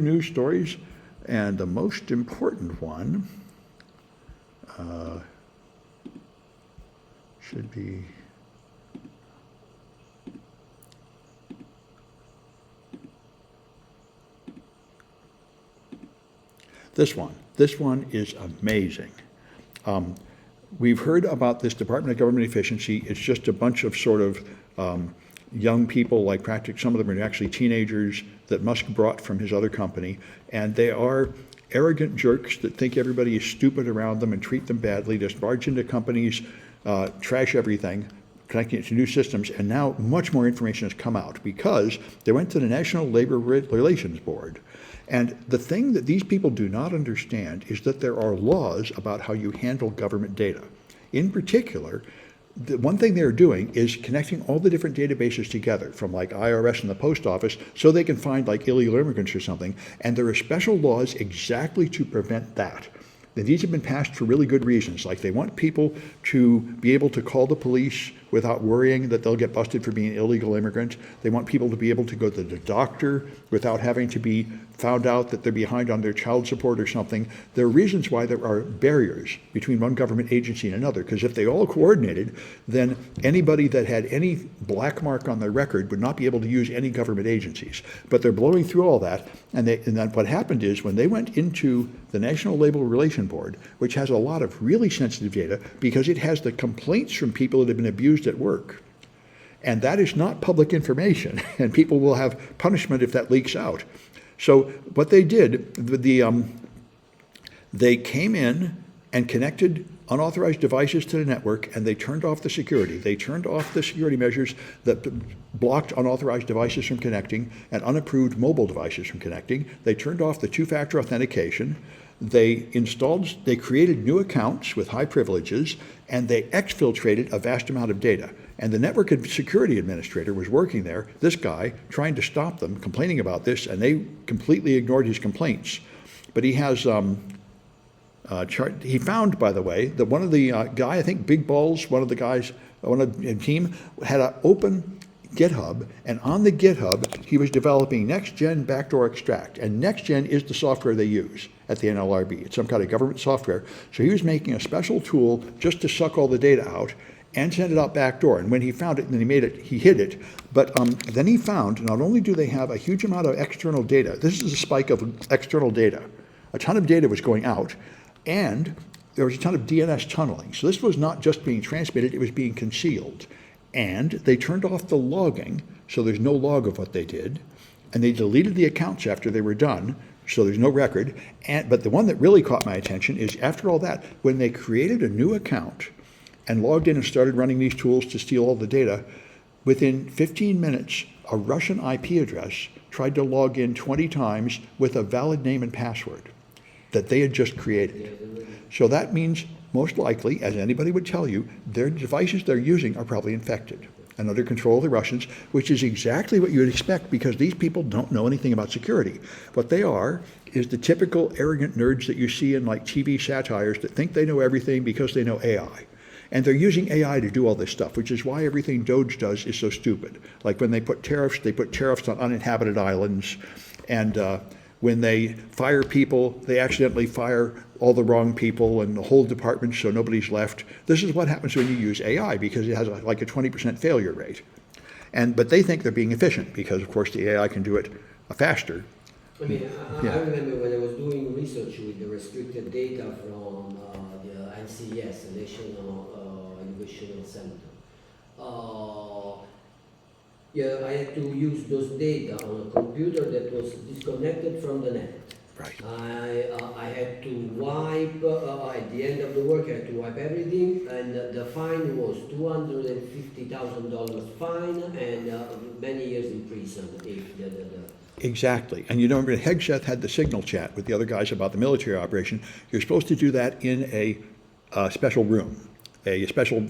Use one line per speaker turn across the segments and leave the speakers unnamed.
news stories, and the most important one should be this one. This one is amazing. We've heard about this Department of Government Efficiency. It's just a bunch of sort of young people, like practically some of them are actually teenagers that Musk brought from his other company, and they are arrogant jerks that think everybody is stupid around them and treat them badly, just barge into companies, trash everything, connecting it to new systems, and now much more information has come out because they went to the National Labor Relations Board. And the thing that these people do not understand is that there are laws about how you handle government data. In particular, the one thing they're doing is connecting all the different databases together from like IRS and the post office so they can find like illegal immigrants or something. And there are special laws exactly to prevent that. And these have been passed for really good reasons. Like they want people to be able to call the police without worrying that they'll get busted for being an illegal immigrant. They want people to be able to go to the doctor without having to be found out that they're behind on their child support or something. There are reasons why there are barriers between one government agency and another, because if they all coordinated, then anybody that had any black mark on their record would not be able to use any government agencies. But they're blowing through all that, and then what happened is when they went into the National Labor Relations Board, which has a lot of really sensitive data because it has the complaints from people that have been abused at work. And that is not public information, and people will have punishment if that leaks out. So what they did, they came in and connected unauthorized devices to the network, and they turned off the security. They turned off the security measures that blocked unauthorized devices from connecting and unapproved mobile devices from connecting. They turned off the two-factor authentication. They created new accounts with high privileges, and they exfiltrated a vast amount of data. And the network security administrator was working there, this guy, trying to stop them, complaining about this, and they completely ignored his complaints. But he has, he found, by the way, that one of the guy, I think Big Balls, one of the team, had an open GitHub, and on the GitHub, he was developing next-gen backdoor extract. And next-gen is the software they use at the NLRB. It's some kind of government software. So he was making a special tool just to suck all the data out and send it out backdoor. And when he found it, and then he hid it. But then he found, not only do they have a huge amount of external data, this is a spike of external data. A ton of data was going out, and there was a ton of DNS tunneling. So this was not just being transmitted, it was being concealed. And they turned off the logging, so there's no log of what they did. And they deleted the accounts after they were done, so there's no record. But the one that really caught my attention is after all that, when they created a new account and logged in and started running these tools to steal all the data, within 15 minutes, a Russian IP address tried to log in 20 times with a valid name and password that they had just created. So that means, most likely, as anybody would tell you, their devices they're using are probably infected and under control of the Russians, which is exactly what you would expect because these people don't know anything about security. What they are is the typical arrogant nerds that you see in like TV satires that think they know everything because they know AI. And they're using AI to do all this stuff, which is why everything Doge does is so stupid. Like when they put tariffs on uninhabited islands, and when they fire people, they accidentally fire all the wrong people and the whole department so nobody's left. This is what happens when you use AI because it has like a 20% failure rate. But they think they're being efficient because, of course, the AI can do it faster.
I mean, I remember when I was doing research with the restricted data from the NCES, the National Educational Center. I had to use those data on a computer that was disconnected from the net.
Right.
I had to wipe, at the end of the work, I had to wipe everything, and the fine was $250,000 fine and many years in prison if
Exactly. And you know, when Hegseth had the signal chat with the other guys about the military operation, you're supposed to do that in a special room, a special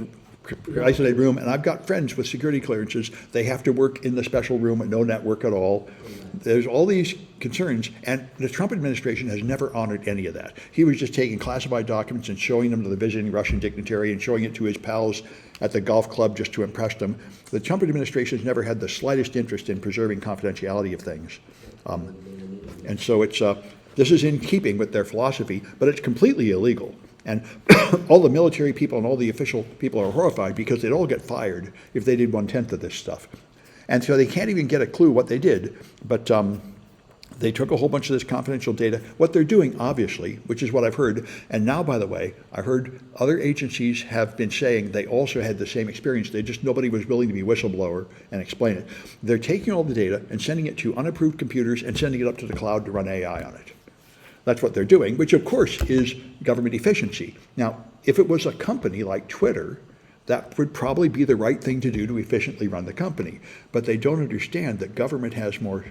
isolated room. And I've got friends with security clearances. They have to work in the special room with no network at all. There's all these concerns, and the Trump administration has never honored any of that. He was just taking classified documents and showing them to the visiting Russian dignitary and showing it to his pals at the golf club just to impress them. The Trump administration has never had the slightest interest in preserving confidentiality of things. And so it's, this is in keeping with their philosophy, but it's completely illegal. And all the military people and all the official people are horrified because they'd all get fired if they did 1/10 of this stuff. And so they can't even get a clue what they did, but they took a whole bunch of this confidential data. What they're doing, obviously, which is what I've heard, and now, by the way, I heard other agencies have been saying they also had the same experience. Nobody was willing to be whistleblower and explain it. They're taking all the data and sending it to unapproved computers and sending it up to the cloud to run AI on it. That's what they're doing, which of course is government efficiency. Now, if it was a company like Twitter, that would probably be the right thing to do to efficiently run the company. But they don't understand that government has more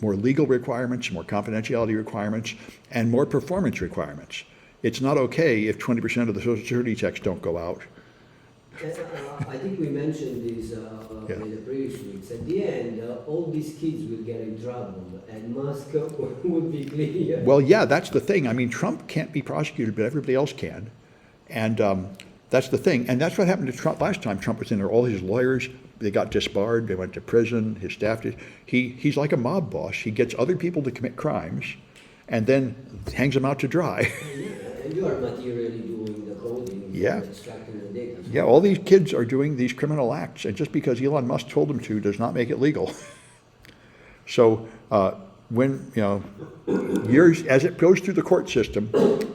legal requirements, more confidentiality requirements, and more performance requirements. It's not okay if 20% of the Social Security checks don't go out.
I think we mentioned this in the previous weeks. At the end, all these kids will get in trouble, and Musk would be clear.
Well, yeah, that's the thing. I mean, Trump can't be prosecuted, but everybody else can. And that's the thing. And that's what happened to Trump last time Trump was in there. All his lawyers, they got disbarred, they went to prison, his staff did. He's like a mob boss. He gets other people to commit crimes and then hangs them out to dry.
And you are materially doing the coding, extracting the data.
Yeah, all these kids are doing these criminal acts, and just because Elon Musk told them to does not make it legal. So when, years, as it goes through the court system,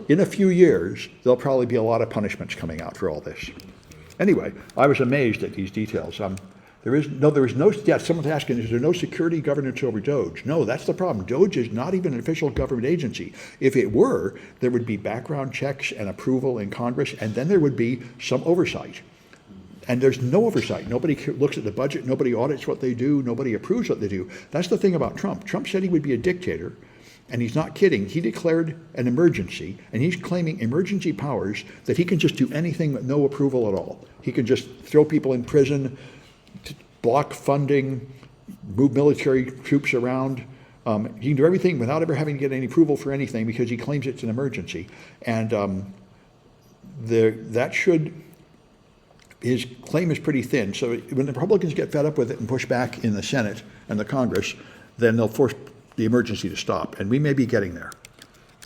in a few years, there'll probably be a lot of punishments coming out for all this. Anyway, I was amazed at these details. Someone's asking, is there no security governance over Doge? No, that's the problem. Doge is not even an official government agency. If it were, there would be background checks and approval in Congress, and then there would be some oversight. And there's no oversight. Nobody looks at the budget, nobody audits what they do, nobody approves what they do. That's the thing about Trump. Trump said he would be a dictator, and he's not kidding. He declared an emergency, and he's claiming emergency powers that he can just do anything with no approval at all. He can just throw people in prison, block funding, move military troops around. He can do everything without ever having to get any approval for anything because he claims it's an emergency. And his claim is pretty thin. So when the Republicans get fed up with it and push back in the Senate and the Congress, then they'll force the emergency to stop. And we may be getting there.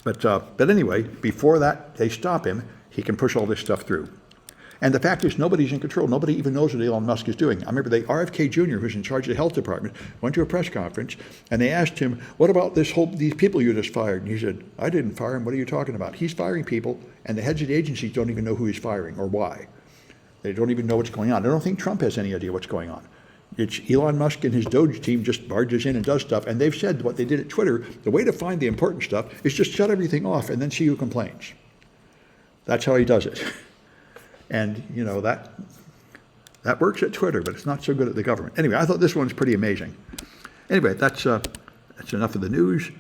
But anyway, before that they stop him, he can push all this stuff through. And the fact is, nobody's in control. Nobody even knows what Elon Musk is doing. I remember RFK Jr., who's in charge of the health department, went to a press conference, and they asked him, what about these people you just fired? And he said, I didn't fire him. What are you talking about? He's firing people, and the heads of the agencies don't even know who he's firing or why. They don't even know what's going on. I don't think Trump has any idea what's going on. It's Elon Musk and his Doge team just barges in and does stuff, and they've said what they did at Twitter, the way to find the important stuff is just shut everything off and then see who complains. That's how he does it. And, that works at Twitter, but it's not so good at the government. Anyway, I thought this one's pretty amazing. Anyway, that's enough of the news.